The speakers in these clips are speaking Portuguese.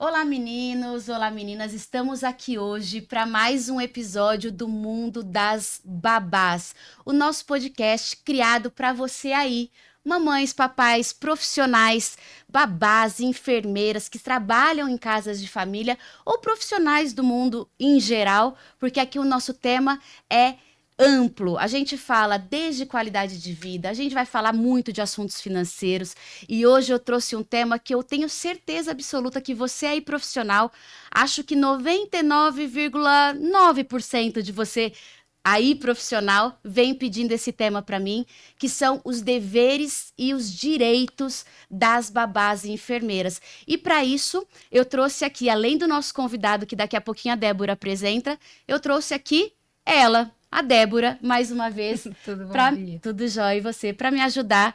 Olá, meninos! Olá, meninas! Estamos aqui hoje para mais um episódio do Mundo das Babás, o nosso podcast criado para você aí, mamães, papais, profissionais, babás, enfermeiras que trabalham em casas de família ou profissionais do mundo em geral, porque aqui o nosso tema é amplo. A gente fala desde qualidade de vida, a gente vai falar muito de assuntos financeiros e hoje eu trouxe um tema que eu tenho certeza absoluta que você aí profissional, acho que 99,9% de você aí profissional vem pedindo esse tema para mim, que são os deveres e os direitos das babás e enfermeiras. E para isso, eu trouxe aqui, além do nosso convidado, que daqui a pouquinho a Débora apresenta, eu trouxe aqui ela, a Débora, mais uma vez, Tudo bom, para Bia? tudo jóia e você, para me ajudar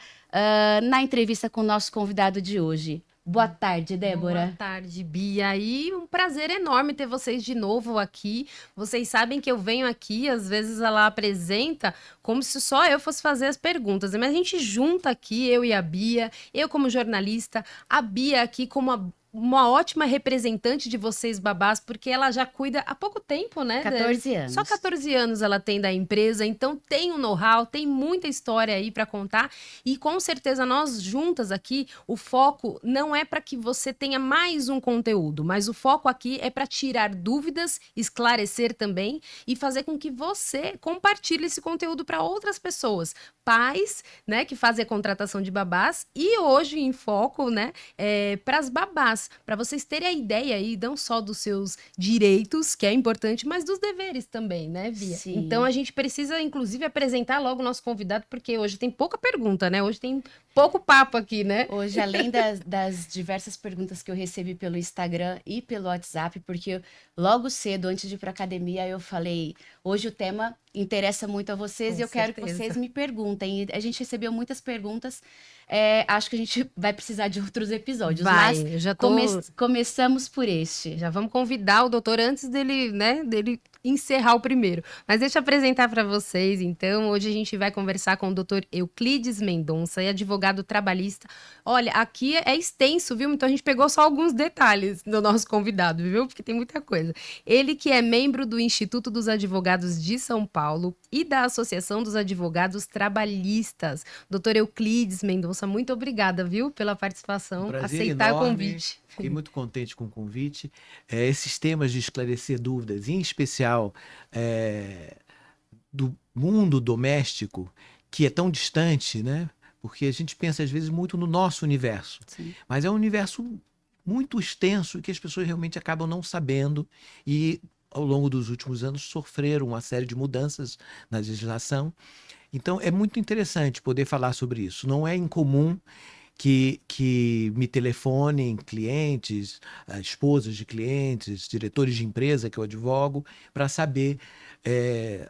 na entrevista com o nosso convidado de hoje. Boa tarde, Boa Débora. tarde, Bia. E um prazer enorme ter vocês de novo aqui. Vocês sabem que eu venho aqui, às vezes ela apresenta como se só eu fosse fazer as perguntas, mas a gente junta aqui, eu e a Bia, eu como jornalista, a Bia aqui como uma ótima representante de vocês, babás, porque ela já cuida há pouco tempo, né? 14 Só anos. 14 anos ela tem da empresa, então tem um know-how, tem muita história aí para contar. E com certeza nós juntas aqui, o foco não é para que você tenha mais um conteúdo, mas o foco aqui é para tirar dúvidas, esclarecer também e fazer com que você compartilhe esse conteúdo para outras pessoas, pais, né, que fazem a contratação de babás e hoje em foco, né, para as babás, para vocês terem a ideia aí não só dos seus direitos, que é importante, mas dos deveres também, né, Bia? Então Sim. a gente precisa inclusive apresentar logo o nosso convidado, porque hoje tem pouca pergunta, né? Hoje tem pouco papo aqui, né? Hoje, além das diversas perguntas que eu recebi pelo Instagram e pelo WhatsApp, porque logo cedo, antes de ir para academia, eu falei: hoje o tema interessa muito a vocês Com e eu quero que vocês certeza. me perguntem. E a gente recebeu muitas perguntas, acho que a gente vai precisar de outros episódios, Vai, mas eu já tô. começamos por este. Já vamos convidar o doutor antes dele, né, dele encerrar o primeiro. Mas deixa eu apresentar para vocês, então. Hoje a gente vai conversar com o doutor Euclides Mendonça, é advogado trabalhista. Olha, aqui é extenso, viu? Então a gente pegou só alguns detalhes do nosso convidado, viu? Porque tem muita coisa. Ele que é membro do Instituto dos Advogados de São Paulo e da Associação dos Advogados Trabalhistas. Doutor Euclides Mendonça, muito obrigada, viu, pela Um participação, prazer aceitar o enorme. convite. Fiquei muito contente com o convite. Esses temas de esclarecer dúvidas, em especial do mundo doméstico, que é tão distante, né? Porque a gente pensa às vezes muito no nosso universo, Sim. mas é um universo muito extenso que as pessoas realmente acabam não sabendo e ao longo dos últimos anos sofreram uma série de mudanças na legislação. Então é muito interessante poder falar sobre isso. Não é incomum que me telefonem clientes, esposas de clientes, diretores de empresa que eu advogo, para saber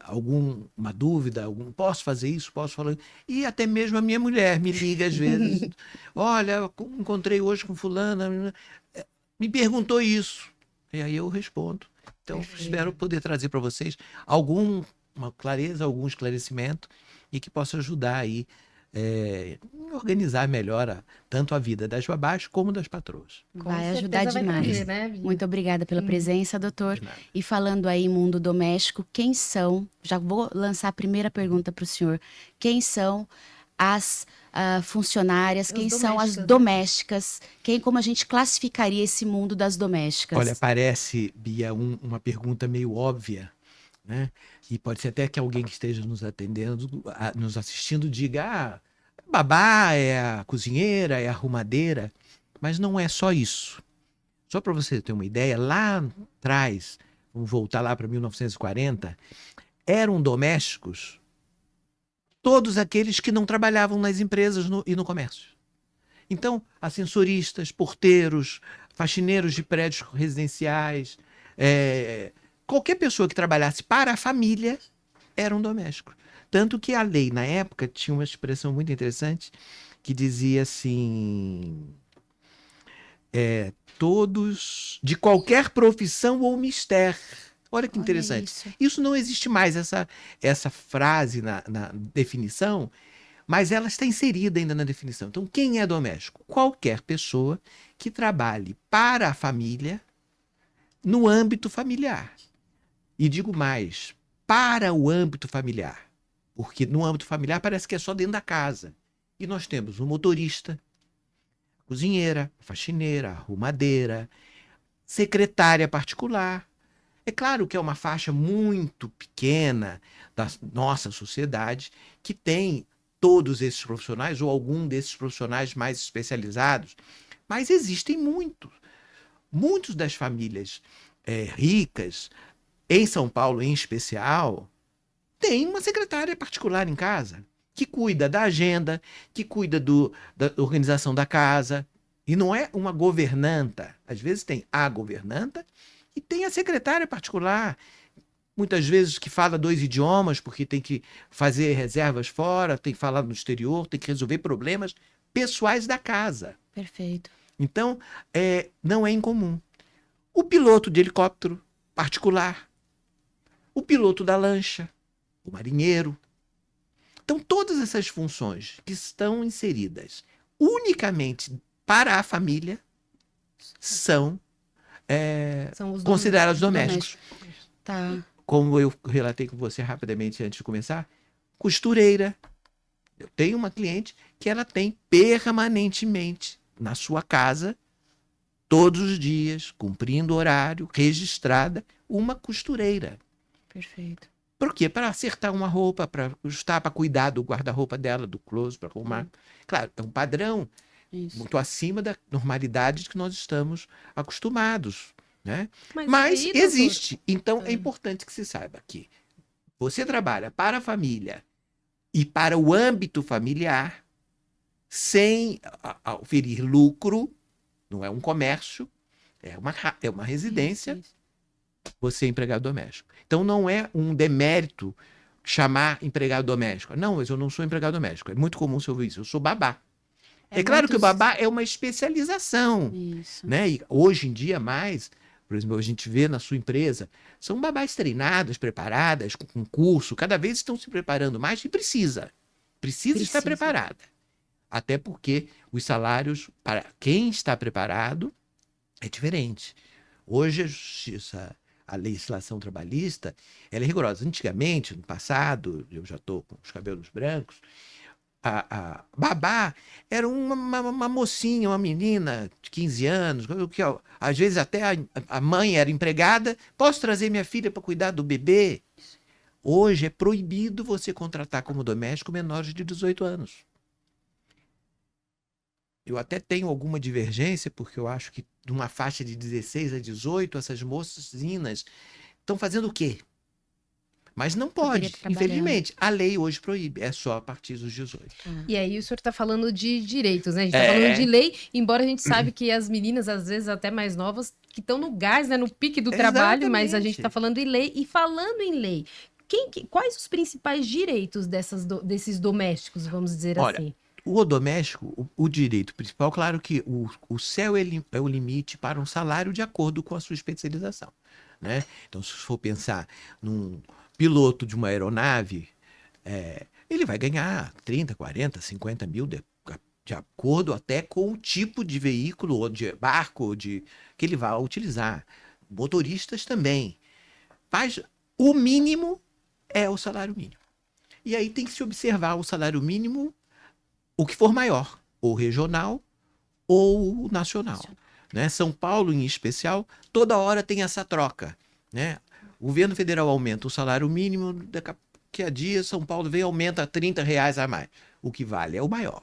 alguma dúvida, posso fazer isso, posso falar. E até mesmo a minha mulher me liga às vezes. Olha, encontrei hoje com fulana, me perguntou isso. E aí eu respondo. Então, espero poder trazer para vocês alguma clareza, algum esclarecimento e que possa ajudar aí organizar melhor tanto a vida das babás como das patroas. Com Vai ajudar certeza vai demais. trazer, né, Bia? Muito obrigada pela presença, doutor. De nada. E falando aí em mundo doméstico, quem são? Já vou lançar a primeira pergunta para o senhor. Quem são as funcionárias? Quem são as domésticas, né? domésticas? Como a gente classificaria esse mundo das domésticas? Olha, parece, Bia, uma pergunta meio óbvia, né? E pode ser até que alguém que esteja nos atendendo, nos assistindo, diga: ah, babá é a cozinheira, é a arrumadeira. Mas não é só isso. Só para você ter uma ideia, lá atrás, vamos voltar lá para 1940, eram domésticos todos aqueles que não trabalhavam nas empresas e no comércio. Então, ascensoristas, porteiros, faxineiros de prédios residenciais, qualquer pessoa que trabalhasse para a família era um doméstico. Tanto que a lei, na época, tinha uma expressão muito interessante que dizia assim: todos, de qualquer profissão ou mistério. Olha que Olha interessante. isso. Isso não existe mais, essa frase na definição, mas ela está inserida ainda na definição. Então, quem é doméstico? Qualquer pessoa que trabalhe para a família no âmbito familiar. E digo mais, para o âmbito familiar. Porque no âmbito familiar parece que é só dentro da casa. E nós temos o motorista, a cozinheira, a faxineira, a arrumadeira, secretária particular. É claro que é uma faixa muito pequena da nossa sociedade que tem todos esses profissionais ou algum desses profissionais mais especializados, mas existem muitos. Muitos das famílias ricas, em São Paulo em especial, tem uma secretária particular em casa que cuida da agenda, que cuida da organização da casa. E não é uma governanta. Às vezes tem a governanta e tem a secretária particular. Muitas vezes que fala 2 idiomas, porque tem que fazer reservas fora, tem que falar no exterior, tem que resolver problemas pessoais da casa. Perfeito. Então, não é incomum. O piloto de helicóptero particular, o piloto da lancha, o marinheiro. Então, todas essas funções que estão inseridas unicamente para a família são São os considerados domésticos. Tá. Como eu relatei com você rapidamente antes de começar, costureira. Eu tenho uma cliente que ela tem permanentemente na sua casa, todos os dias, cumprindo horário, registrada, uma costureira. Perfeito. Por quê? Para acertar uma roupa, para ajustar, para cuidar do guarda-roupa dela, do closet, para arrumar. Claro, é um padrão Isso. muito acima da normalidade que nós estamos acostumados, né? Mas Mas aí, doutor, existe. Então, é importante que se saiba que você trabalha para a família e para o âmbito familiar sem oferir lucro, não é um comércio, é uma residência, Isso. você é empregado doméstico. Então, não é um demérito chamar empregado doméstico. Não, mas eu não sou empregado doméstico. É muito comum você ouvir isso. Eu sou babá. É claro que o babá é uma especialização, Isso. né? E hoje em dia mais, por exemplo, a gente vê na sua empresa, são babás treinadas, preparadas, com curso, cada vez estão se preparando mais e precisa estar preparada. Até porque os salários, para quem está preparado, é diferente. Hoje a justiça, a legislação trabalhista, ela é rigorosa. Antigamente, no passado, eu já estou com os cabelos brancos, a babá era uma mocinha, uma menina de 15 anos, que às vezes até a mãe era empregada. Posso trazer minha filha para cuidar do bebê? Hoje é proibido você contratar como doméstico menores de 18 anos. Eu até tenho alguma divergência, porque eu acho que de uma faixa de 16 a 18, essas mocinhas estão fazendo o quê? Mas não pode, infelizmente. A lei hoje proíbe, é só a partir dos 18. E aí o senhor está falando de direitos, né? A gente está falando de lei, embora a gente sabe que as meninas, às vezes até mais novas, que estão no gás, né, no pique do trabalho, mas a gente está falando em lei. E falando em lei, quais os principais direitos desses domésticos, vamos dizer assim? O doméstico, o direito principal, claro que o céu é o limite para um salário de acordo com a sua especialização, né? Então, se for pensar num piloto de uma aeronave, ele vai ganhar 30, 40, 50 mil de acordo até com o tipo de veículo, ou de barco, que ele vai utilizar. Motoristas também. Mas o mínimo é o salário mínimo. E aí tem que se observar o salário mínimo, o que for maior, ou regional ou nacional. Né? São Paulo, em especial, toda hora tem essa troca, né? O governo federal aumenta o salário mínimo, daqui a dia São Paulo vem e aumenta R$30 a mais. O que vale é o maior.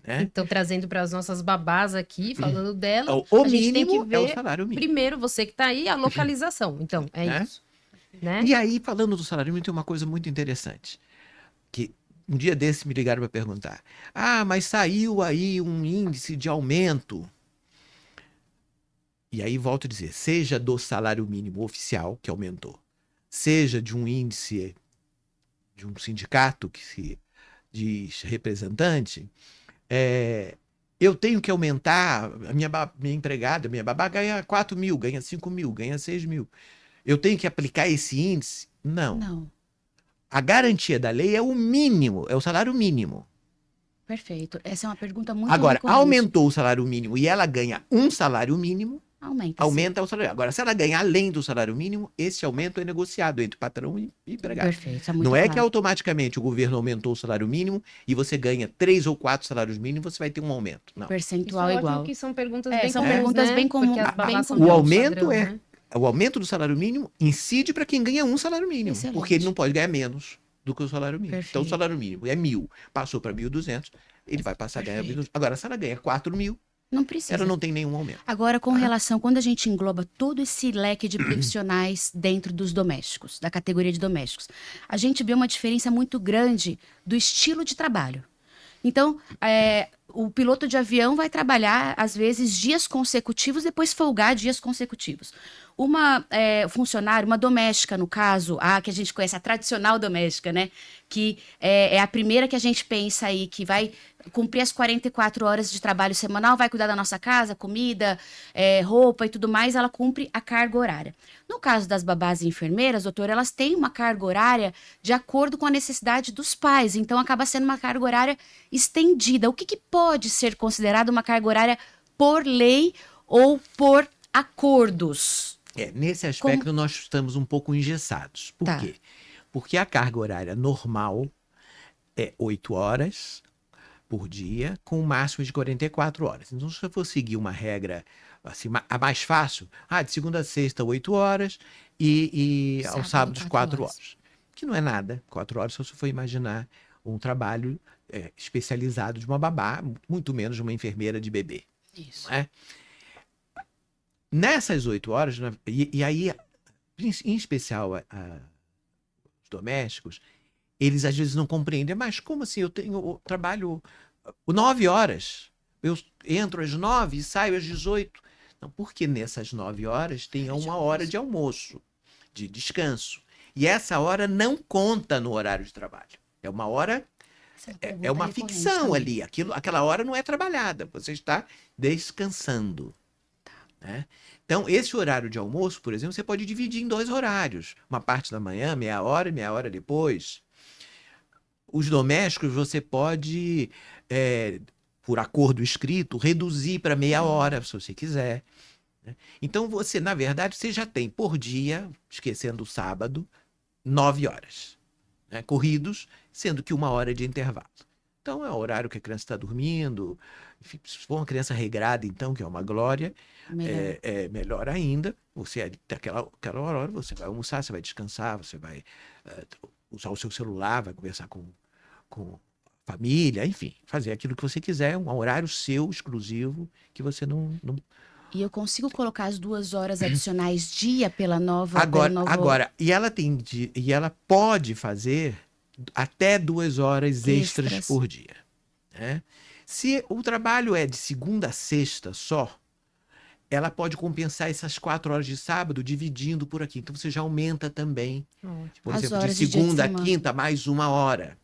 Né? Então, trazendo para as nossas babás aqui, falando dela, o a gente tem mínimo que ver, é o salário mínimo. primeiro, você que está aí, a localização. Então, é isso. Né? E aí, falando do salário mínimo, tem uma coisa muito interessante. Que um dia desse me ligaram para perguntar. Mas saiu aí um índice de aumento. E aí, volto a dizer, seja do salário mínimo oficial, que aumentou, seja de um índice de um sindicato que se diz representante, eu tenho que aumentar, a minha empregada, minha babá ganha 4 mil, ganha 5 mil, ganha 6 mil. Eu tenho que aplicar esse índice? Não. A garantia da lei é o mínimo, é o salário mínimo. Perfeito. Essa é uma pergunta muito Agora, recorrente. aumentou o salário mínimo e ela ganha um salário mínimo, Aumenta. aumenta o salário. Agora, se ela ganha além do salário mínimo, esse aumento é negociado entre patrão e empregado. Perfeito. É muito Não é que claro. automaticamente o governo aumentou o salário mínimo e você ganha 3 ou 4 salários mínimos, você vai ter um aumento. Não. Percentual Isso é igual. ótimo, que são perguntas É, bem são comuns, perguntas né? bem comuns, Porque as bem babás são comuns. O um aumento padrão, é- né? O aumento do salário mínimo incide para quem ganha um salário mínimo, Excelente. porque ele não pode ganhar menos do que o salário mínimo. Perfeito. Então, o salário mínimo é 1.000, passou para 1.200, ele vai passar a ganhar Perfeito. 1.200. Agora, se ela ganha 4.000, Não precisa. ela não tem nenhum aumento. Agora, com relação, quando a gente engloba todo esse leque de profissionais dentro dos domésticos, da categoria de domésticos, a gente vê uma diferença muito grande do estilo de trabalho. Então, o piloto de avião vai trabalhar, às vezes, dias consecutivos, depois folgar dias consecutivos. Uma funcionária, uma doméstica, no caso, a que a gente conhece, a tradicional doméstica, né? Que é a primeira que a gente pensa aí, que vai cumprir as 44 horas de trabalho semanal, vai cuidar da nossa casa, comida, roupa e tudo mais, ela cumpre a carga horária. No caso das babás e enfermeiras, doutor, elas têm uma carga horária de acordo com a necessidade dos pais, então acaba sendo uma carga horária estendida. O que pode ser considerado uma carga horária por lei ou por acordos? Nesse aspecto, nós estamos um pouco engessados. Por Tá. quê? Porque a carga horária normal é 8 horas por dia, com um máximo de 44 horas. Então, se eu for seguir uma regra assim, a mais fácil, de segunda a sexta, 8 horas, e Sábado, aos sábados, 4 4 horas. Que não é nada, 4 horas, só se for imaginar um trabalho especializado de uma babá, muito menos de uma enfermeira de bebê. Isso. Não é? Nessas 8 horas, e aí, em especial os domésticos, eles às vezes não compreendem, mas como assim? Eu trabalho 9 horas, eu entro às 9 e saio às 18. Não, porque nessas 9 horas tem uma hora de almoço, de descanso. E essa hora não conta no horário de trabalho. É uma hora, é uma ficção ali. Aquela hora não é trabalhada, você está descansando. Né? Então, esse horário de almoço, por exemplo, você pode dividir em 2 horários. Uma parte da manhã, meia hora depois. Os domésticos você pode, por acordo escrito, reduzir para meia hora, se você quiser. Né? Então, você, na verdade, você já tem por dia, esquecendo o sábado, 9 horas. Né? Corridos, sendo que 1 hora de intervalo. Então, é o horário que a criança está dormindo. Enfim, se for uma criança regrada, então, que é uma glória, melhor ainda. Você, aquela hora, você vai almoçar, você vai descansar, você vai usar o seu celular, vai conversar com a família, enfim, fazer aquilo que você quiser, um horário seu, exclusivo, que você não... E eu consigo colocar as 2 horas adicionais dia pela nova... Agora, e ela pode fazer até 2 horas extras por dia. Né? Se o trabalho é de segunda a sexta só, ela pode compensar essas 4 horas de sábado dividindo por aqui. Então, você já aumenta também, por As exemplo, de horas de dia de segunda a semana. quinta, mais 1 hora.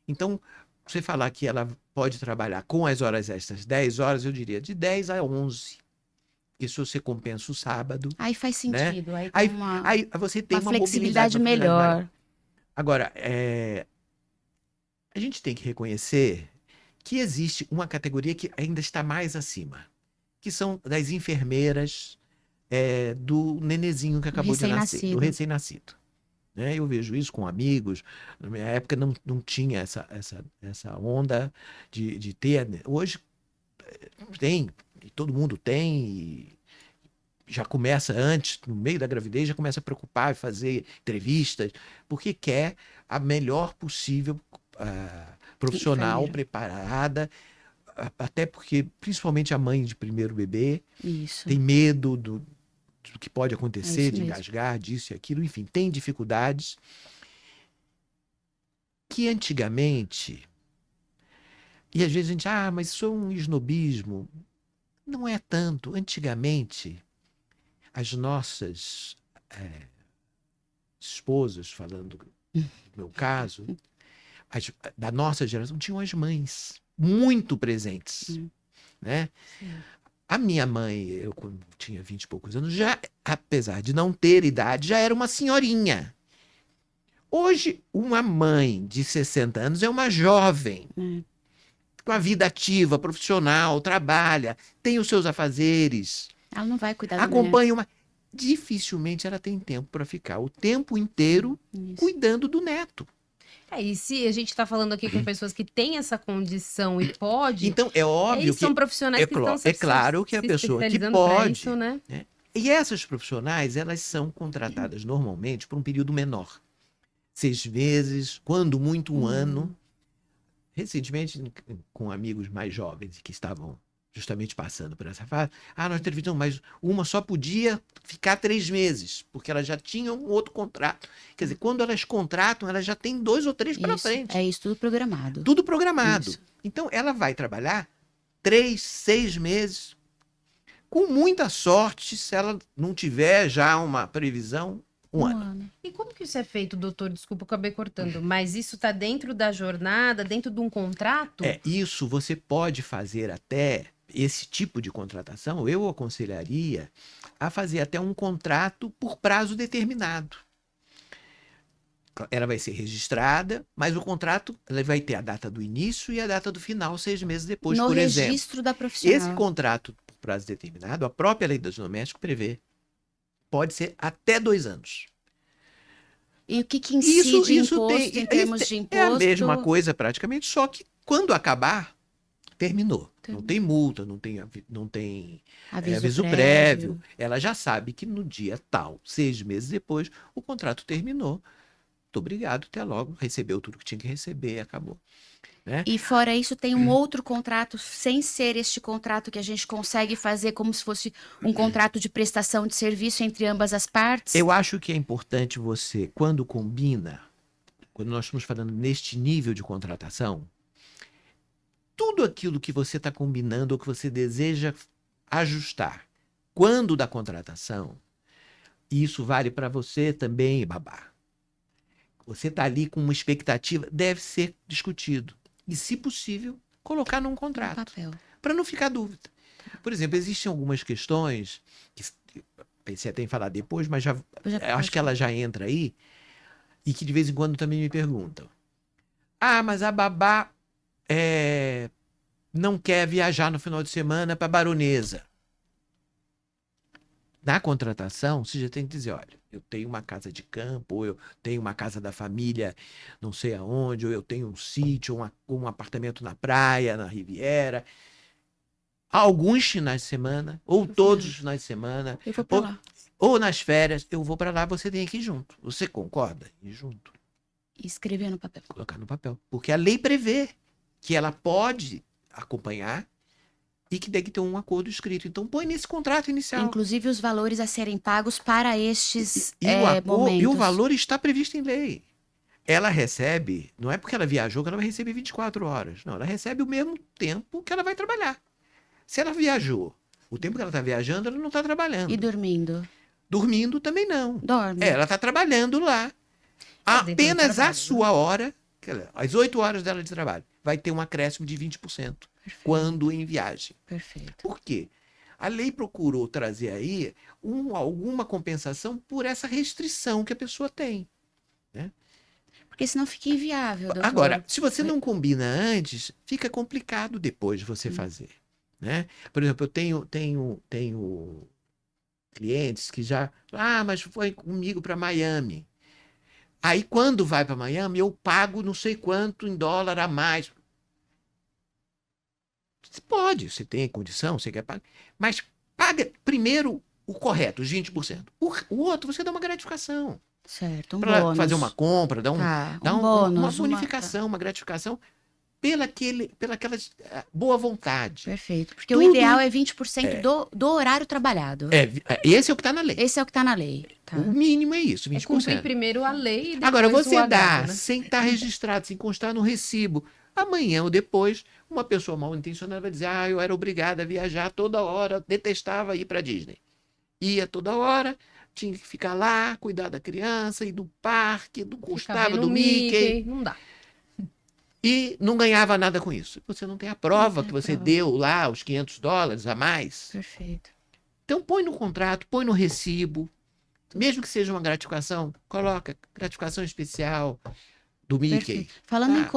Então, você falar que ela pode trabalhar com as horas extras 10 horas, eu diria de 10 a 11. Isso você compensa o sábado. Aí faz sentido. Né? Aí, Aí você tem uma flexibilidade mobilidade melhor. maior. Agora, a gente tem que reconhecer que existe uma categoria que ainda está mais acima, que são das enfermeiras do nenezinho que acabou de nascer, do recém-nascido. Né? Eu vejo isso com amigos. Na minha época não tinha essa onda de ter. Hoje tem, e todo mundo tem, e já começa antes, no meio da gravidez, já começa a preocupar e fazer entrevistas, porque quer a melhor possível profissional, enfermeira. Preparada, até porque, principalmente a mãe de primeiro bebê, Isso. tem medo do que pode acontecer, de mesmo. engasgar, disso e aquilo, enfim, tem dificuldades que antigamente, e às vezes a gente, mas isso é um esnobismo. Não é tanto. Antigamente, as nossas esposas, falando do meu caso, da nossa geração, tinham as mães muito presentes. Né? A minha mãe, eu quando tinha 20 e poucos anos, já, apesar de não ter idade, já era uma senhorinha. Hoje, uma mãe de 60 anos é uma jovem. com a vida ativa, profissional, trabalha, tem os seus afazeres, Ela não vai cuidar do neto. acompanha uma... Dificilmente ela tem tempo para ficar o tempo inteiro Isso. cuidando do neto. E se a gente está falando aqui com pessoas que têm essa condição e pode, Então, é óbvio que... são profissionais que estão É claro que a se pessoa que especializando pra pode... isso, né? E essas profissionais, elas são contratadas normalmente por um período menor. 6 meses, quando muito 1 ano. Recentemente, com amigos mais jovens que estavam justamente passando por essa fase, nós entrevistamos, mas uma só podia ficar 3 meses, porque elas já tinham um outro contrato. Quer dizer, quando elas contratam, elas já têm 2 ou 3 para frente. É isso, tudo programado. Tudo programado. Isso. Então, ela vai trabalhar 3, 6 meses. Com muita sorte, se ela não tiver já uma previsão, 1 ano. E como que isso é feito, doutor? Desculpa, eu acabei cortando. Mas isso está dentro da jornada, dentro de um contrato? Isso você pode fazer até esse tipo de contratação, eu aconselharia a fazer até um contrato por prazo determinado. Ela vai ser registrada, mas o contrato ela vai ter a data do início e a data do final, 6 meses depois, por exemplo. No registro da profissional. Esse contrato por prazo determinado, a própria lei dos domésticos prevê. Pode ser até 2 anos. E o que incide em termos de imposto? É a mesma coisa praticamente, só que quando acabar, terminou. Não tem multa, não tem aviso prévio. Ela já sabe que no dia tal, 6 meses depois, o contrato terminou. Muito obrigado, até logo. Recebeu tudo que tinha que receber, acabou. Né? E fora isso, tem um outro contrato, sem ser este contrato que a gente consegue fazer como se fosse um contrato de prestação de serviço entre ambas as partes? Eu acho que é importante você, quando combina, quando nós estamos falando neste nível de contratação, tudo aquilo que você está combinando ou que você deseja ajustar quando da contratação, e isso vale para você também, babá. Você está ali com uma expectativa, deve ser discutido. E, se possível, colocar num contrato. Para não ficar dúvida. Por exemplo, existem algumas questões, que pensei até em falar depois, mas acho que ela já entra aí, e que de vez em quando também me perguntam. Mas a babá não quer viajar no final de semana para Baronesa. Na contratação, você já tem que dizer, olha, eu tenho uma casa de campo, ou eu tenho uma casa da família não sei aonde, ou eu tenho um sítio, ou um apartamento na praia, na Riviera. Alguns finais de semana, ou todos os finais de semana, eu vou pra lá. Ou nas férias, eu vou para lá, você tem que ir junto. Você concorda? Ir junto. E escrever no papel. Colocar no papel. Porque a lei prevê que ela pode acompanhar e que tem que ter um acordo escrito. Então, põe nesse contrato inicial. Inclusive os valores a serem pagos para estes momentos. E o valor está previsto em lei. Ela recebe, não é porque ela viajou que ela vai receber 24 horas. Não, ela recebe o mesmo tempo que ela vai trabalhar. Se ela viajou, o tempo que ela está viajando, ela não está trabalhando. E dormindo? Dormindo também não. Dorme. Ela está trabalhando lá. Apenas a sua hora, as 8 horas dela de trabalho, vai ter um acréscimo de 20%. Perfeito. Quando em viagem. Perfeito. Por quê? A lei procurou trazer aí alguma compensação por essa restrição que a pessoa tem. Né? Porque senão fica inviável, doutor. Agora, se você não combina antes, fica complicado depois de você fazer. Né? Por exemplo, eu tenho clientes que já... mas foi comigo para Miami. Aí, quando vai para Miami, eu pago não sei quanto em dólar a mais. Você pode, você tem condição, você quer pagar. Mas paga primeiro o correto, os 20%. O outro, você dá uma gratificação. Certo, para bônus. Fazer uma compra, dá bônus, uma bonificação, uma gratificação pela aquela boa vontade. Perfeito. Porque o ideal é 20% do horário trabalhado. Esse é o que está na lei. Esse é o que está na lei. Tá. O mínimo é isso, 20%. Cumprir primeiro a lei e depois Agora, você o dá agrado, né? sem estar registrado, sem constar no recibo. Amanhã ou depois, uma pessoa mal intencionada vai dizer: eu era obrigada a viajar toda hora, detestava ir para Disney. Ia toda hora, tinha que ficar lá, cuidar da criança, ir no parque, não gostava do Mickey. Não dá. E não ganhava nada com isso. Você não tem a prova que você deu lá, os $500 a mais. Perfeito. Então, põe no contrato, põe no recibo. Mesmo que seja uma gratificação, coloca gratificação especial. do Mickey. Perfeito. Falando em Ah,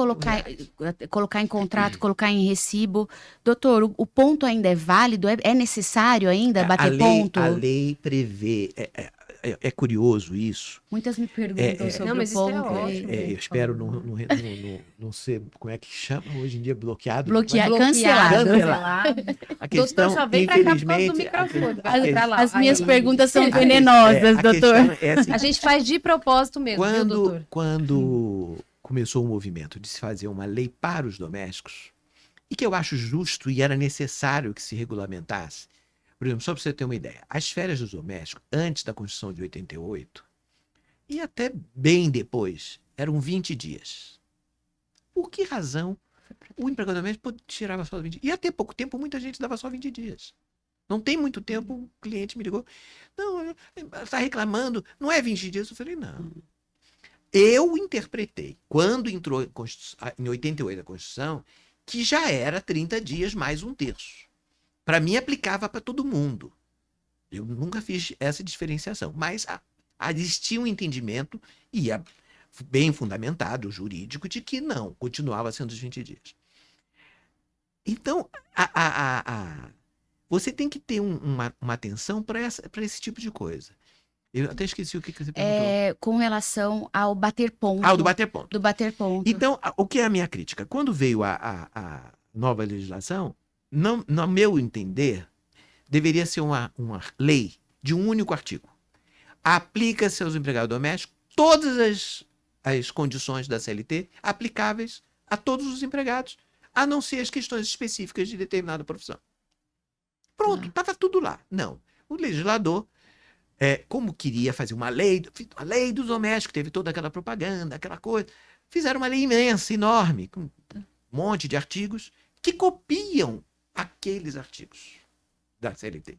colocar em contrato, colocar em recibo, doutor, o ponto ainda é válido? É necessário ainda bater ponto? A lei prevê. É curioso isso. Muitas me perguntam sobre Não, o mas isso é ponto. ótimo. Eu espero não ser, como é que chama hoje em dia, bloqueado. Bloqueado, Mas- cancelado. A Doutor, questão, só vem pra cá por causa do infelizmente, microfone. a que- Pra lá. As minhas Aí, perguntas são a- venenosas, a doutor. questão é assim, a gente faz de propósito mesmo, viu, doutor? quando começou o movimento de se fazer uma lei para os domésticos, e que eu acho justo e era necessário que se regulamentasse, por exemplo, só para você ter uma ideia, as férias dos domésticos, antes da Constituição de 88, e até bem depois, eram 20 dias. Por que razão o empregador doméstico tirava só 20 dias? E até pouco tempo, muita gente dava só 20 dias. Não tem muito tempo, o cliente me ligou. Não, está reclamando, não é 20 dias? Eu falei, não. Eu interpretei, quando entrou em 88 a Constituição, que já era 30 dias mais um terço. Para mim, aplicava para todo mundo. Eu nunca fiz essa diferenciação, mas existia um entendimento, bem fundamentado, jurídico, de que não, continuava sendo os 20 dias. Então, você tem que ter uma atenção para esse tipo de coisa. Eu até esqueci o que você perguntou. Com relação ao bater ponto. O do bater ponto. Do bater ponto. Então, o que é a minha crítica? Quando veio a nova legislação, no meu entender, deveria ser uma lei de um único artigo. Aplica-se aos empregados domésticos todas as condições da CLT aplicáveis a todos os empregados, a não ser as questões específicas de determinada profissão. Pronto, estava tudo lá. Não. O legislador, como queria fazer uma lei dos domésticos, teve toda aquela propaganda, aquela coisa, fizeram uma lei imensa, enorme, com um monte de artigos que copiam aqueles artigos da CLT.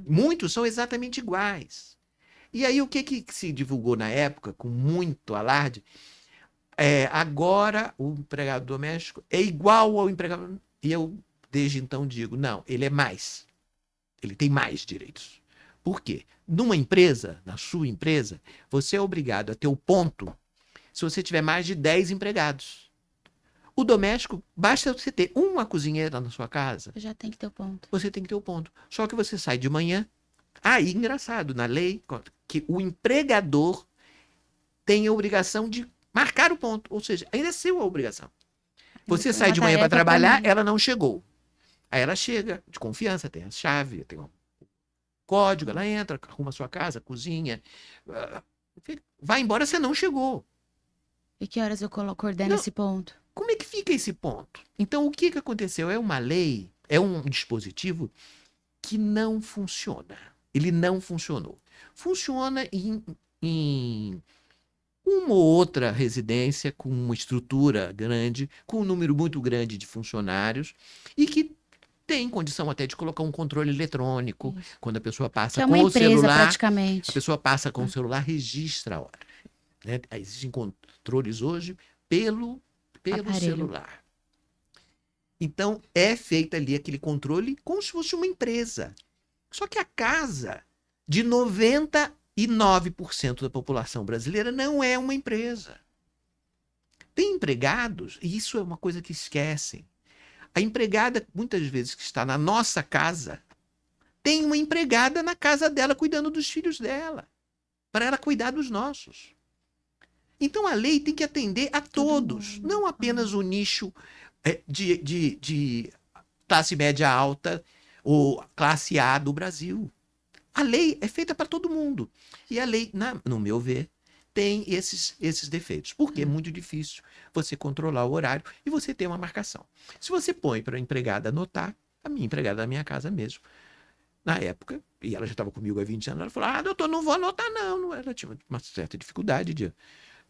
Muitos são exatamente iguais. E aí o que se divulgou na época, com muito alarde, agora o empregado doméstico é igual ao empregado... E eu, desde então, digo, não, ele é mais. Ele tem mais direitos. Por quê? Numa empresa, na sua empresa, você é obrigado a ter o ponto se você tiver mais de 10 empregados. O doméstico, basta você ter uma cozinheira na sua casa. Já tem que ter o ponto. Você tem que ter o ponto. Só que você sai de manhã. Engraçado, na lei, que o empregador tem a obrigação de marcar o ponto. Ou seja, ainda é sua obrigação. Você sai de manhã para trabalhar, ela não chegou. Aí ela chega, de confiança, tem a chave, tem o código, ela entra, arruma a sua casa, cozinha. Vai embora, você não chegou. E que horas eu coordeno esse ponto? Como é que fica esse ponto? Então, o que aconteceu? É uma lei, é um dispositivo que não funciona. Ele não funcionou. Funciona em uma ou outra residência com uma estrutura grande, com um número muito grande de funcionários e que tem condição até de colocar um controle eletrônico. Isso. Quando a pessoa passa com o celular, praticamente. A pessoa passa com o celular, registra a hora. Né? Existem controles hoje pelo celular. Então, é feito ali aquele controle como se fosse uma empresa. Só que a casa de 99% da população brasileira não é uma empresa. Tem empregados, e isso é uma coisa que esquecem. A empregada, muitas vezes, que está na nossa casa, tem uma empregada na casa dela cuidando dos filhos dela, para ela cuidar dos nossos. Então, a lei tem que atender a todos, não apenas o nicho de classe média alta ou classe A do Brasil. A lei é feita para todo mundo. E a lei, no meu ver, tem esses defeitos. Porque é muito difícil você controlar o horário e você ter uma marcação. Se você põe para a empregada anotar, a minha empregada da minha casa mesmo, na época, e ela já estava comigo há 20 anos, ela falou, doutor, não vou anotar não. Ela tinha uma certa dificuldade de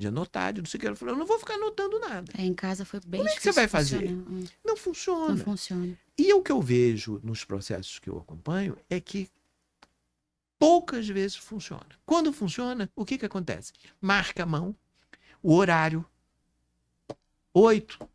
anotar, de não sei o que. Ela falou, eu não vou ficar anotando nada. Em casa foi bem difícil. Como é que você vai fazer? Não funciona. Não funciona. E o que eu vejo nos processos que eu acompanho é que poucas vezes funciona. Quando funciona, o que acontece? Marca a mão, o horário, 8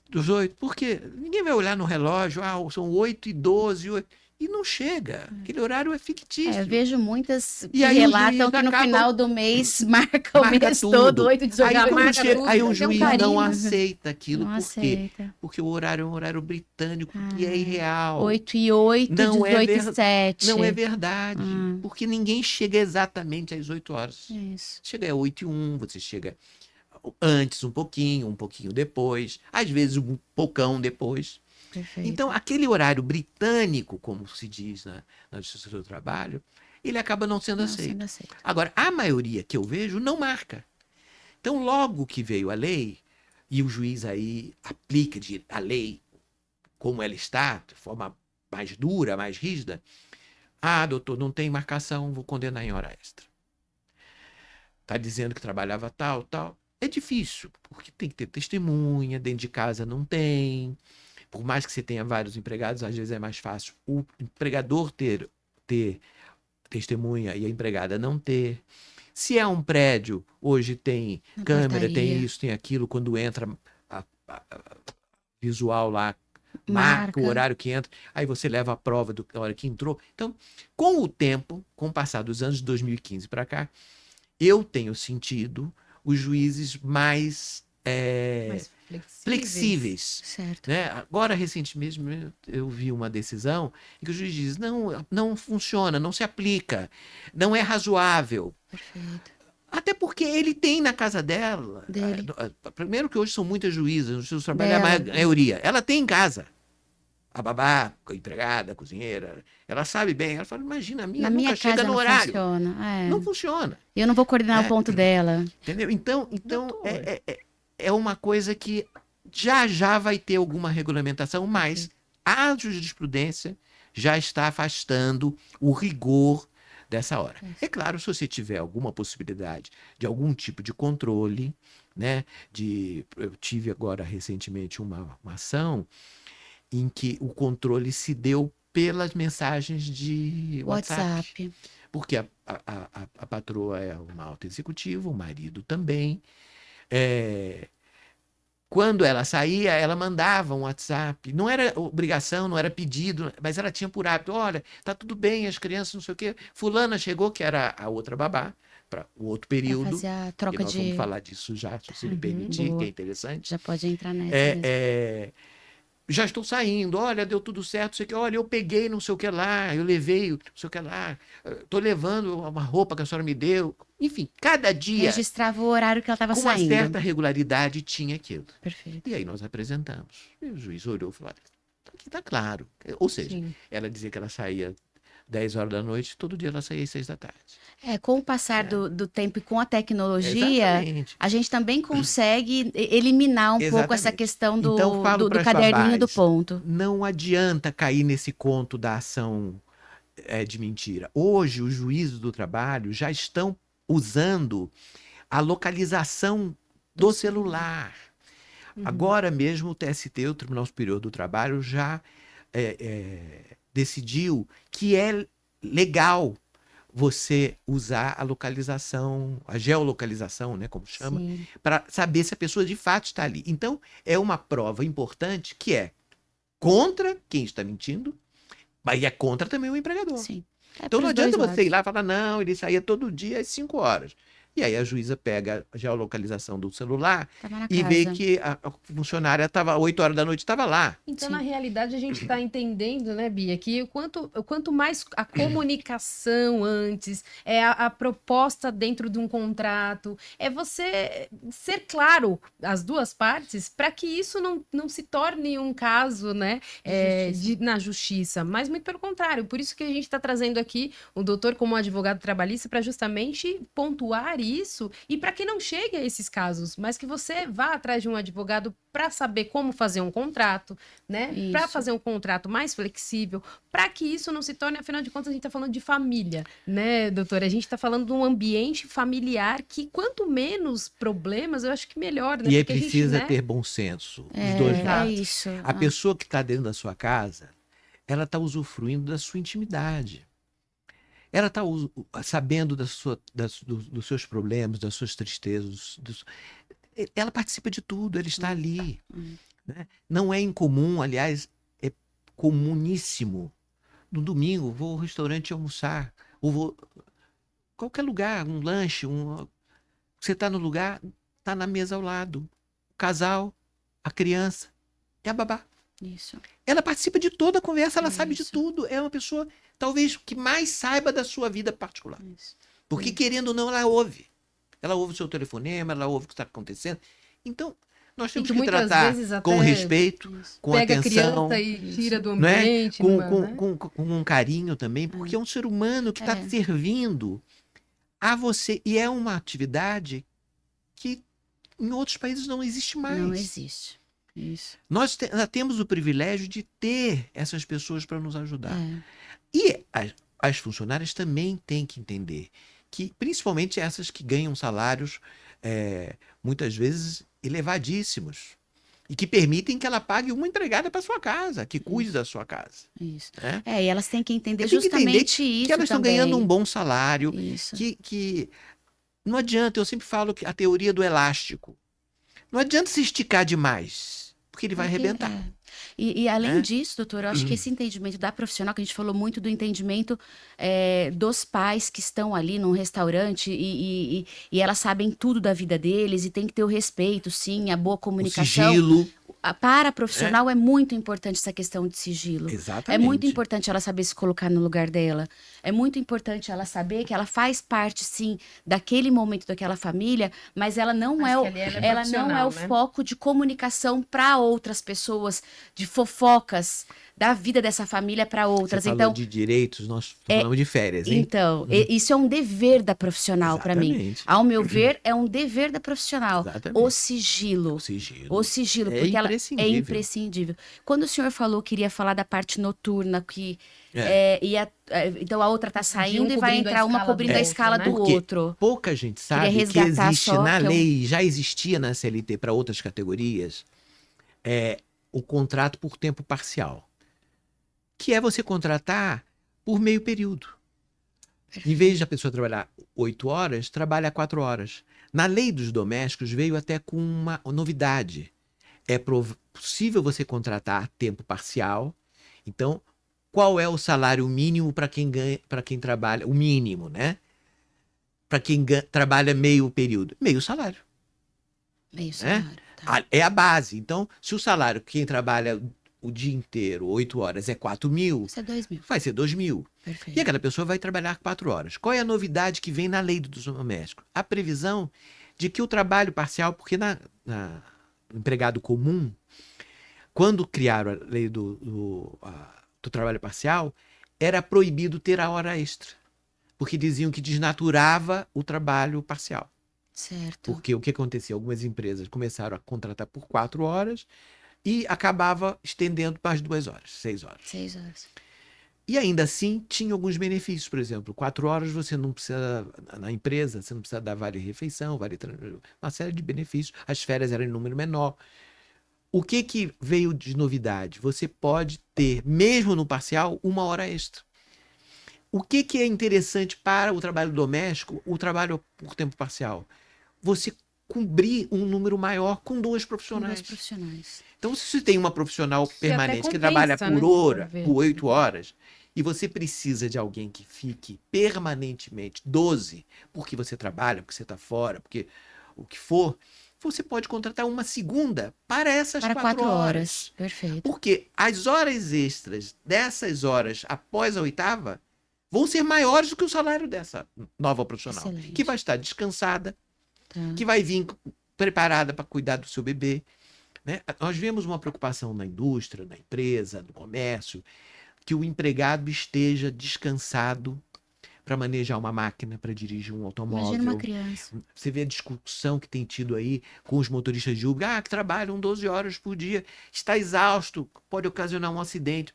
dos 8. Por quê? Ninguém vai olhar no relógio, são 8h12. E não chega. Aquele horário é fictício. Eu vejo muitas que E aí o relatam juiz que no acaba- final do mês marca o Marca mês tudo. todo, 8, 18 Aí, já quando marca chega- tudo, aí o tem um juiz carinho. não aceita aquilo. Não Por quê? aceita. Porque o horário é um horário britânico que é irreal. 8 e 8, Não é 18 ver- e 7. Não é verdade. Porque ninguém chega exatamente às 8 horas. Isso. Chega às 8 e 1, você chega antes um pouquinho depois, às vezes um poucão depois. Perfeito. Então, aquele horário britânico, como se diz na Justiça do Trabalho, ele acaba não sendo Não aceito. sendo aceito. Agora, a maioria que eu vejo não marca. Então, logo que veio a lei, e o juiz aí aplica a lei como ela está, de forma mais dura, mais rígida, doutor, não tem marcação, vou condenar em hora extra. Está dizendo que trabalhava tal, tal. É difícil, porque tem que ter testemunha, dentro de casa não tem. Por mais que você tenha vários empregados, às vezes é mais fácil o empregador ter testemunha e a empregada não ter. Se é um prédio, hoje tem Na câmera, tem portaria. isso, tem aquilo, quando entra a visual lá, marca Marca. o horário que entra, aí você leva a prova da hora que entrou. Então, com o tempo, com o passar dos anos de 2015 para cá, eu tenho sentido os juízes mais Mais flexíveis. Certo. Né? Agora, recentemente, eu vi uma decisão em que o juiz diz, não funciona, não se aplica, não é razoável. Perfeito. Até porque ele tem na casa dela. Dele. Primeiro que hoje são muitas juízas, no Justiça do Trabalho é a Dela. maioria. Ela tem em casa. A babá, a empregada, a cozinheira, ela sabe bem. Ela fala, imagina, a minha Na nunca minha chega casa no não horário. funciona. Não funciona. Eu não vou coordenar É. o ponto dela. Entendeu? Então Doutor. é uma coisa que já vai ter alguma regulamentação, mas a jurisprudência já está afastando o rigor dessa hora. É claro, se você tiver alguma possibilidade de algum tipo de controle, né? Eu tive agora recentemente uma ação em que o controle se deu pelas mensagens de WhatsApp. Porque a patroa é uma alta executiva, o marido também. Quando ela saía, ela mandava um WhatsApp. Não era obrigação, não era pedido, mas ela tinha por hábito. Olha, tá tudo bem, as crianças, não sei o quê. Fulana chegou, que era a outra babá, para o outro Pra período. fazer a E troca nós vamos de... falar disso já, se você me permitir, boa. que é interessante. Já pode entrar nessa mesmo. Já estou saindo, olha, deu tudo certo, não sei o que, olha, eu peguei não sei o que lá, eu levei não sei o que lá, estou levando uma roupa que a senhora me deu. Enfim, cada dia, Registrava o horário que ela estava com uma saindo. certa regularidade, tinha aquilo. Perfeito. E aí nós apresentamos. E o juiz olhou e falou, olha, aqui está claro. Ou seja, Sim. ela dizia que ela saía 10 horas da noite, todo dia ela saía às 6 da tarde. Com o passar do tempo e com a tecnologia, Exatamente. a gente também consegue eliminar um pouco essa Exatamente. questão do, Então, falo do pras caderninho do babás, ponto. Não adianta cair nesse conto da ação de mentira. Hoje, os juízes do trabalho já estão usando a localização do celular. Agora mesmo o TST, o Tribunal Superior do Trabalho, já decidiu que é legal você usar a localização, a geolocalização, né, como chama, Sim. para saber se a pessoa de fato está ali. Então, é uma prova importante que é contra quem está mentindo, mas é contra também o empregador. Sim. Então não pros dois adianta você ir lados. lá e falar, não, ele saía todo dia às 5 horas. E aí a juíza pega a geolocalização do celular Tava na e casa. vê que a funcionária estava 8 horas da noite, estava lá. Então, Sim. na realidade, a gente está entendendo, né, Bia, que o quanto mais a comunicação antes, a proposta dentro de um contrato, é você ser claro, as duas partes, para que isso não se torne um caso, né, na justiça, mas muito pelo contrário. Por isso que a gente está trazendo aqui o doutor como advogado trabalhista para justamente pontuar isso e para que não chegue a esses casos, mas que você vá atrás de um advogado para saber como fazer um contrato, né? Para Isso. fazer um contrato mais flexível, para que isso não se torne, afinal de contas, a gente está falando de família, né, doutora? A gente está falando de um ambiente familiar que quanto menos problemas, eu acho que melhor, né? E aí Porque a gente, precisa né? ter bom senso, dos dois É lados. isso. A pessoa que está dentro da sua casa, ela está usufruindo da sua intimidade. Ela está sabendo dos seus problemas, das suas tristezas. Ela participa de tudo, ela está ali. Né? Não é incomum, aliás, é comuníssimo no domingo, vou ao restaurante almoçar, ou vou qualquer lugar, um lanche, você está no lugar, está na mesa ao lado. O casal, a criança e a babá. Isso. Ela participa de toda a conversa, ela sabe de Isso. tudo. É uma pessoa, talvez, que mais saiba da sua vida particular. Isso. Porque, querendo ou não, ela ouve. Ela ouve o seu telefonema, ela ouve o que está acontecendo. Então, nós temos que que muitas tratar vezes até com respeito, Isso. com Pega a atenção, criança e tira do não é? ambiente. com, numa, com, né? com um carinho também, porque é um ser humano que está É. servindo a você. E é uma atividade que em outros países não existe mais. Não existe. Isso. Nós temos o privilégio de ter essas pessoas para nos ajudar. É. E as funcionárias também têm que entender que, principalmente essas que ganham salários muitas vezes elevadíssimos e que permitem que ela pague uma empregada para sua casa, que cuide da sua casa. Isso. Né? E elas têm que entender Tem que entender justamente isso que elas estão também. ganhando um bom salário, Isso. que não adianta, eu sempre falo que a teoria do elástico. Não adianta se esticar demais, porque ele vai Porque, arrebentar. E além né? disso, doutor, eu acho que esse entendimento da profissional, que a gente falou muito do entendimento dos pais que estão ali num restaurante e elas sabem tudo da vida deles e tem que ter o respeito, sim, a boa O comunicação. sigilo. Para a profissional é muito importante essa questão de sigilo. Exatamente. É muito importante ela saber se colocar no lugar dela. É muito importante ela saber que ela faz parte, sim, daquele momento daquela família, mas ela não Mas é que o, ali ela é ela não é o profissional, né? foco de comunicação para outras pessoas, de fofocas da vida dessa família para outras. Você falou Então, de direitos, nós falamos de férias, hein? isso é um dever da profissional para mim. Exatamente. Ao meu ver, é um dever da profissional. Exatamente. O sigilo. O sigilo. O sigilo, É porque ela é imprescindível. imprescindível. Quando o senhor falou que iria falar da parte noturna, que então a outra tá saindo e vai cobrindo a entrar uma escala do cobrindo a outro, escala né? do Porque outro. pouca gente sabe que resgatar existe só na que eu- lei, já existia na CLT para outras categorias, o contrato por tempo parcial, que é você contratar por meio período. Em vez de a pessoa trabalhar 8 horas, trabalha 4 horas. Na lei dos domésticos veio até com uma novidade. É possível você contratar a tempo parcial. Então, qual é o salário mínimo para quem ganha, para quem trabalha, o mínimo, né? Para quem trabalha meio período, meio salário. Meio salário. Tá. É a base. Então, se o salário quem trabalha o dia inteiro, 8 horas, é 4.000, Isso é 2.000. vai ser 2.000. Perfeito. E aquela pessoa vai trabalhar 4 horas. Qual é a novidade que vem na lei do doméstico? A previsão de que o trabalho parcial, porque no empregado comum, quando criaram a lei do trabalho parcial, era proibido ter a hora extra. Porque diziam que desnaturava o trabalho parcial. Certo. Porque o que acontecia? Algumas empresas começaram a contratar por 4 horas e acabava estendendo para as 2 horas, 6 horas. 6 horas. E ainda assim, tinha alguns benefícios, por exemplo, 4 horas você não precisa, na empresa, você não precisa dar vale-refeição, uma série de benefícios, as férias eram em número menor. O que veio de novidade? Você pode ter, mesmo no parcial, 1 hora extra. O que é interessante para o trabalho doméstico, o trabalho por tempo parcial? Você cobrir um número maior com 2 Com profissionais. 2 profissionais. Então, se você tem uma profissional até permanente que compensa, trabalha né, por hora, por ver. por 8 horas, e você precisa de alguém que fique permanentemente 12, porque você trabalha, porque você está fora, porque o que for, você pode contratar uma segunda para essas Para 4 4 horas. horas. Perfeito. Porque as horas extras dessas horas após a 8ª vão ser maiores do que o salário dessa nova profissional, Excelente. que vai estar descansada, Tá. que vai vir preparada para cuidar do seu bebê. Né? Nós vemos uma preocupação na indústria, na empresa, no comércio, que o empregado esteja descansado para manejar uma máquina, para dirigir um automóvel. Imagina uma criança. Você vê a discussão que tem tido aí com os motoristas de Uber, que trabalham 12 horas por dia, está exausto, pode ocasionar um acidente.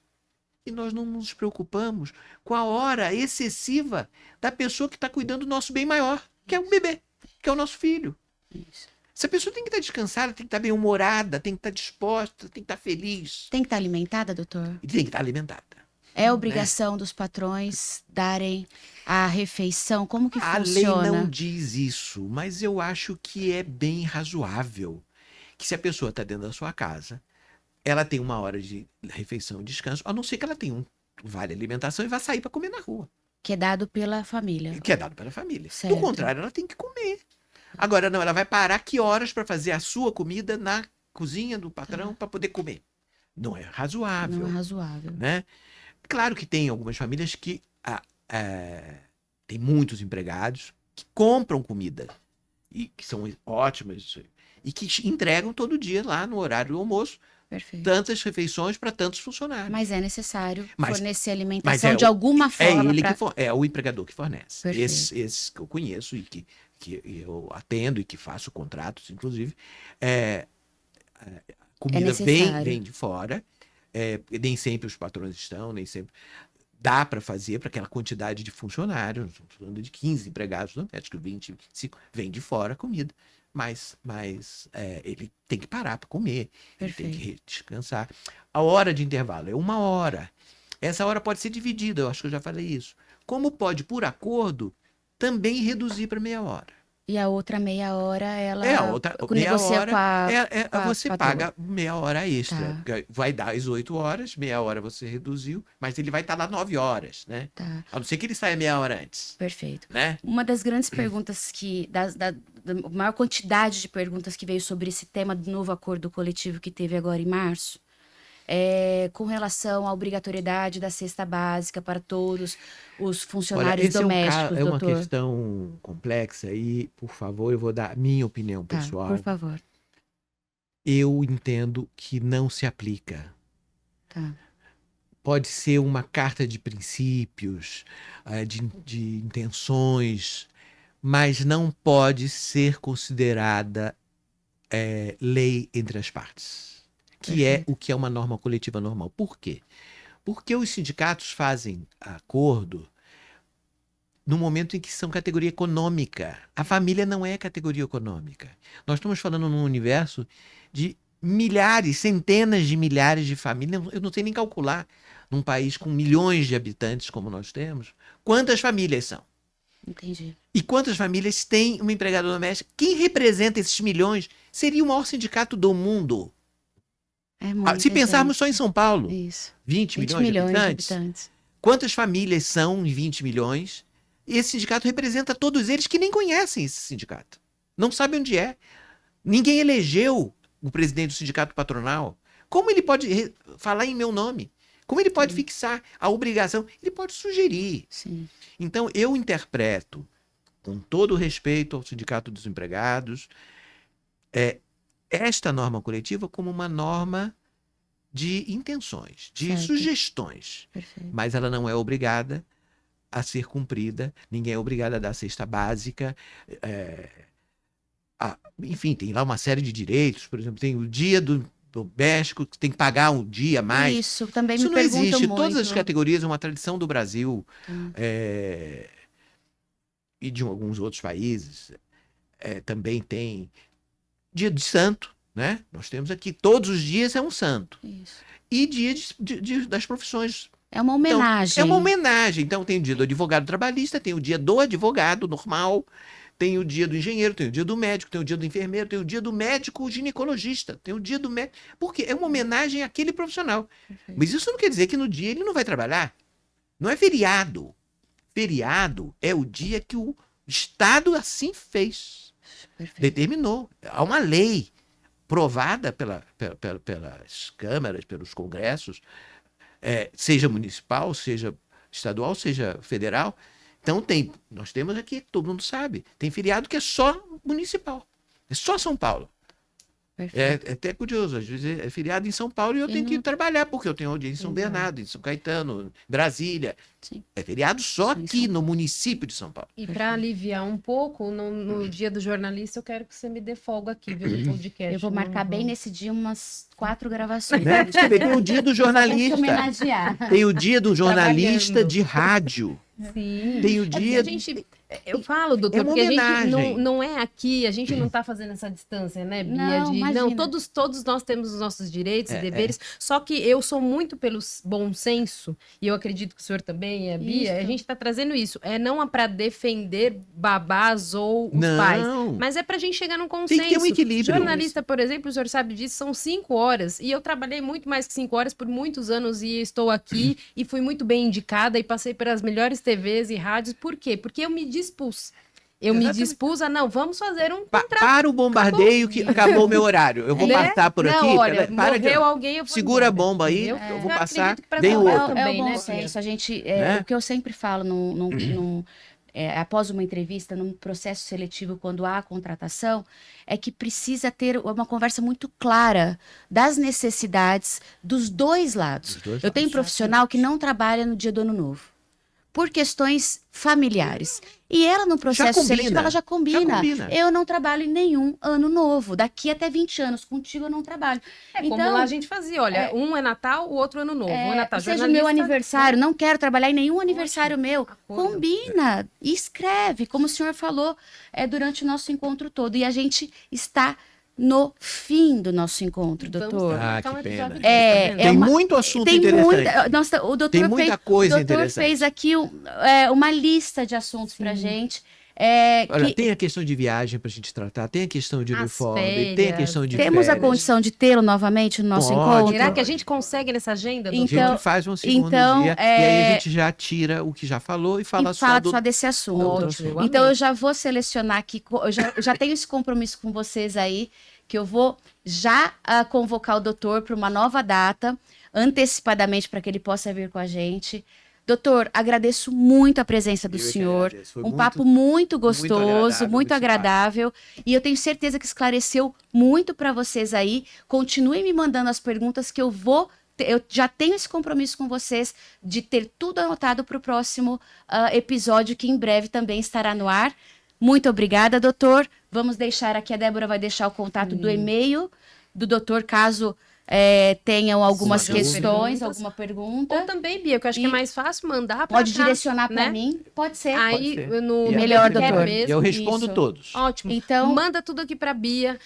E nós não nos preocupamos com a hora excessiva da pessoa que está cuidando do nosso bem maior, que é o bebê, que é o nosso filho. Isso. Essa pessoa tem que estar descansada, tem que estar bem-humorada, tem que estar disposta, tem que estar feliz. Tem que estar alimentada, doutor? E tem que estar alimentada. É obrigação dos patrões darem a refeição? Como que A lei funciona? não diz isso, mas eu acho que é bem razoável. Que se a pessoa está dentro da sua casa, ela tem 1 hora de refeição e descanso, a não ser que ela tenha vale alimentação e vai sair para comer na rua. Que é dado pela família. Que é dado pela família. Certo. Do contrário, ela tem que comer. Agora, não, ela vai parar que horas para fazer a sua comida na cozinha do patrão para poder comer. Não é razoável. Não é razoável. Né? Claro que tem algumas famílias que tem muitos empregados que compram comida e que são ótimas e que entregam todo dia lá no horário do almoço Perfeito. tantas refeições para tantos funcionários. Mas é necessário Mas- fornecer mas alimentação de alguma É forma. ele pra- é o empregador que fornece. Perfeito. Esse que eu conheço e que eu atendo e que faço contratos, inclusive, comida necessário. vem de fora. Nem sempre os patrões estão, nem sempre dá para fazer para aquela quantidade de funcionários. Estamos falando de 15 empregados domésticos, 20, 25, vem de fora a comida. Mas ele tem que parar para comer, ele tem que descansar. A hora de intervalo é 1 hora. Essa hora pode ser dividida, eu acho que eu já falei isso. Como pode, por acordo, também reduzir para meia hora. E a outra meia hora, ela A outra meia negocia hora com a você patroa. paga meia hora extra. Tá. Porque vai dar as 8 horas, meia hora você reduziu, mas ele vai estar lá 9 horas, né? Tá, A não ser que ele saia meia hora antes, perfeito. né? Uma das grandes perguntas da maior quantidade de perguntas que veio sobre esse tema do novo acordo coletivo que teve agora em março, é com relação à obrigatoriedade da cesta básica para todos os funcionários esse domésticos, é uma doutor. questão complexa e, por favor, eu vou dar a minha opinião Tá, pessoal. por favor. Eu entendo que não se aplica. Tá. Pode ser uma carta de princípios, de intenções, mas não pode ser considerada lei entre as partes, que é o que é uma norma coletiva normal. Por quê? Porque os sindicatos fazem acordo no momento em que são categoria econômica. A família não é categoria econômica. Nós estamos falando num universo de milhares, centenas de milhares de famílias. Eu não sei nem calcular, num país com milhões de habitantes como nós temos, quantas famílias são. Entendi. E quantas famílias têm uma empregada doméstica? Quem representa esses milhões seria o maior sindicato do mundo. É muita Se pensarmos só em gente. São Paulo, Isso. 20 20 milhões de milhões de habitantes. habitantes. Quantas famílias são em 20 milhões? Esse sindicato representa todos eles que nem conhecem esse sindicato. Não sabem onde é. Ninguém elegeu o presidente do sindicato patronal. Como ele pode falar em meu nome? Como ele pode fixar a obrigação? Ele pode sugerir. Sim. Então, eu interpreto, com todo o respeito ao Sindicato dos Empregados, esta norma coletiva como uma norma de intenções, de Certo. sugestões. Perfeito. Mas ela não é obrigada a ser cumprida, ninguém é obrigado a dar cesta básica. Enfim, tem lá uma série de direitos, por exemplo, tem o dia do doméstico, que tem que pagar um dia a mais. Isso também Isso me não perguntam existe. muito. Todas as categorias é uma tradição do Brasil Tá. e de alguns outros países. Também tem dia de santo, né? Nós temos aqui, todos os dias é um santo. Isso. E dia das profissões. É uma homenagem. É uma homenagem. Então tem o dia do advogado trabalhista, tem o dia do advogado normal, tem o dia do engenheiro, tem o dia do médico, tem o dia do enfermeiro, tem o dia do médico ginecologista, tem o dia do médico. Porque é uma homenagem àquele profissional. Perfeito. Mas isso não quer dizer que no dia ele não vai trabalhar. Não é feriado. Feriado é o dia que o Estado assim fez. Perfeito. Determinou. Há uma lei provada pelas câmaras, pelos congressos, seja municipal, seja estadual, seja federal. Então nós temos aqui, todo mundo sabe, tem feriado que é só municipal. É só São Paulo. Perfeito. É até curioso, às vezes é feriado em São Paulo e eu E tenho que não- trabalhar, porque eu tenho audiência em São Exato. Bernardo, em São Caetano, em Brasília. Sim. É feriado só Em aqui São no município de São Paulo. E para aliviar um pouco, no dia do jornalista, eu quero que você me dê folga aqui, viu, no podcast. Eu vou Não marcar bem vou- nesse dia umas 4 gravações. Né? Você vê, tem o dia do Vou te jornalista, homenagear. tem o dia do jornalista Trabalhando. de rádio, Sim. tem o É porque dia... a gente Eu falo, doutor, É uma porque a gente homenagem. não é aqui, a gente não tá fazendo essa distância, né, Bia? Não, imagina. Todos nós temos os nossos direitos e É, deveres, só que eu sou muito pelo bom senso, e eu acredito que o senhor também, a Bia, Isso. a gente tá trazendo isso. Não é para defender babás ou os pais, Não. mas é pra gente chegar num Tem consenso. que ter um equilíbrio. Jornalista, por exemplo, o senhor sabe disso, são 5 horas, e eu trabalhei muito mais que 5 horas por muitos anos, e estou aqui, e fui muito bem indicada, e passei pelas melhores TVs e rádios. Por quê? Porque eu me dispus. Eu me Exatamente. dispus a, não, vamos fazer um Para o bombardeio que acabou o meu horário. Eu vou Né? passar por aqui. Não, olha, para de... morreu alguém, eu vou Segura a embora, bomba aí, entendeu? eu vou Eu passar. acredito que pra Vem o São Paulo outro. É o também, bom né, senso. A gente, Né? o que eu sempre falo após uma entrevista, num processo seletivo, quando há contratação, é que precisa ter uma conversa muito clara das necessidades dos dois lados. Dos dois Eu tenho lados. profissional que não trabalha no dia do Ano Novo, por questões familiares. E ela, no processo combina. seletivo, ela já combina. Já combina. Eu não trabalho em nenhum ano novo. Daqui até 20 anos, contigo eu não trabalho. Como lá a gente fazia, olha, um é Natal, o outro é Ano Novo. Um é Natal, seja o jornalista, meu aniversário, não quero trabalhar em nenhum aniversário meu. Acordo. Combina, e escreve, como o senhor falou durante o nosso encontro todo. E a gente está no fim do nosso encontro, Vamos doutor. marcar Ah, um que episódio pena. desse, tá vendo? Tem muito assunto interessante. Nossa, o doutor Tem muita coisa o doutor interessante. fez aqui uma lista de assuntos pra gente. Olha, tem a questão de viagem pra gente tratar, tem a questão de As uniforme, tem a férias. questão de Temos a férias. condição de tê-lo novamente no nosso Pode, encontro? Será que a gente consegue nessa agenda, A doutor? Então- gente faz um segundo então, dia, e aí a gente já tira o que já falou e fala E só fala do... só desse assunto. Ótimo, eu Então amei. eu já vou selecionar aqui, eu já tenho esse compromisso com vocês aí, que eu vou já convocar o doutor para uma nova data, antecipadamente, para que ele possa vir com a gente. Doutor, agradeço muito a presença do Eu é que senhor. agradeço. Foi Um papo muito gostoso, muito agradável agradável. E eu tenho certeza que esclareceu muito para vocês aí. Continuem me mandando as perguntas que eu vou. Eu já tenho esse compromisso com vocês de ter tudo anotado para o próximo episódio, que em breve também estará no ar. Muito obrigada, doutor. Vamos deixar aqui, a Débora vai deixar o contato do e-mail do doutor, caso tenham algumas Sim, questões, perguntas. alguma pergunta. Ou também, Bia, que eu acho que é mais fácil mandar pra Pode cá, direcionar para né? mim? Pode ser. Aí, Pode ser. no E Melhor, Bia doutor. mesmo. Eu respondo Isso. todos. Ótimo. Então- Manda tudo aqui pra Bia.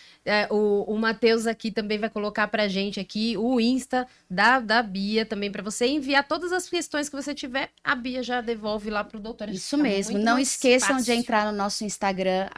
O Matheus aqui também vai colocar pra gente aqui o Insta da Bia também pra você enviar todas as questões que você tiver. A Bia já devolve lá pro doutor. Isso Fica mesmo. muito Não mais esqueçam de fácil. entrar no nosso Instagram,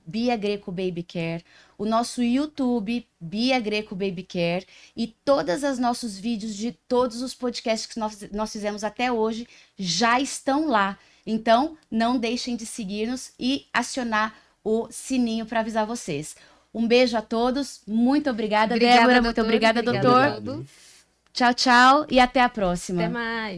@BiaGrecoBabyCare, o nosso YouTube, Bia Greco Baby Care, e todas as nossos vídeos de todos os podcasts que nós fizemos até hoje já estão lá. Então, não deixem de seguir-nos e acionar o sininho para avisar vocês. Um beijo a todos. Muito obrigada, Débora. Muito obrigada, doutor. a todos. Tchau, tchau. E até a próxima. Até mais.